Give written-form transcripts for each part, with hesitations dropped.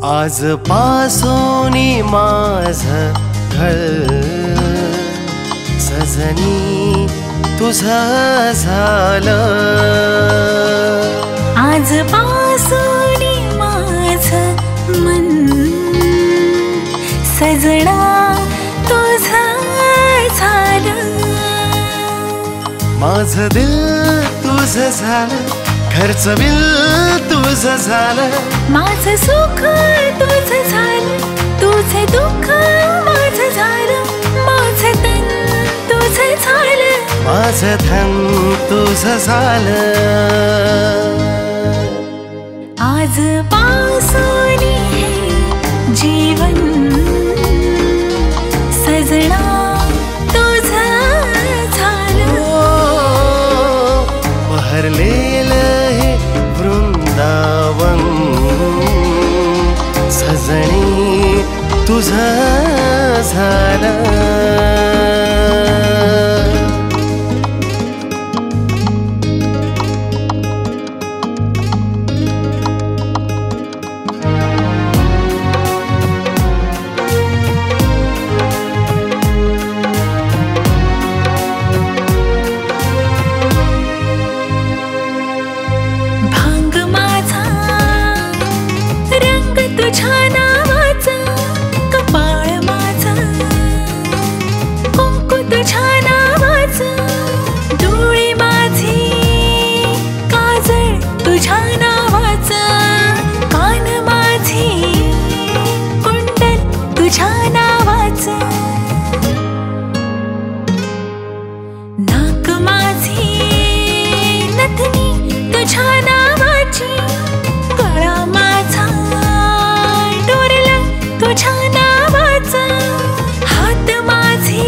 आजपासून माझं घर सजनी तुझं झालं. आजपासून माझं मन सजना तुझं झालं. माझं दिल तुझं झालं, घरचं बिल तुझं झालं. माझं सुख तुझं झालं, तुझे दुःख माझं झालं. माझं तन तुझं झालं, माझं धन तुझं झालं. आजपासून हे जीवन सजना तुझं झालं. बहरलेलं हे वृंदावन सजनी तुझं झालं. तुझ्या नावाचा कपाळ माझं कुंकू, तुझ्या नावाचं डोळे माझे काजळ, तुझ्या नावाचं कान माझे कुंडल, तुझ्या नावाचं नाक माझे नथनी, तुझ्या नावाची गळा माझा तुझ्या नावाचा हात माझे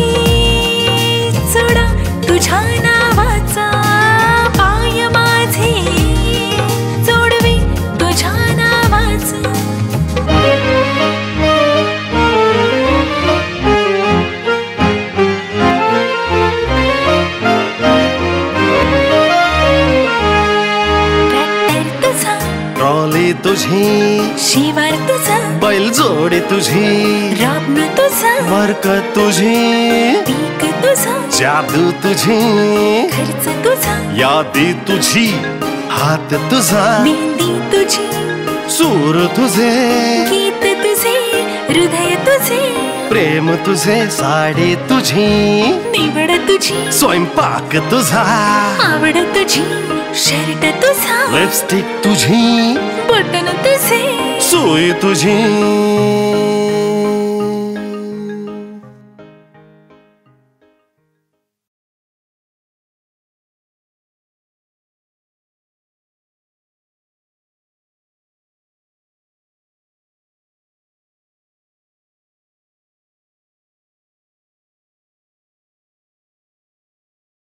चुडा, तुझ्या नावाचा पाय माझे जोडवे, तुझ्या नावाचं. ट्रॅक्टर तुझा, ट्रॉली तुझी, शिवार तुझा, बैलजोडी तुझी, राबण तुझं, बरकत तुझी, पीक तुझं, जादू तुझी, खर्च तुझा, यादी तुझी, हात तुझा, मेहंदी तुझी, सूर तुझे, गीत तुझे, हृदय तुझे, प्रेम तुझे, साडी तुझी, निवड तुझी, स्वयंपाक तुझा, आवड तुझी, शर्ट तुझा, लिपस्टिक तुझी, बटन तुझे, सुई तुझी.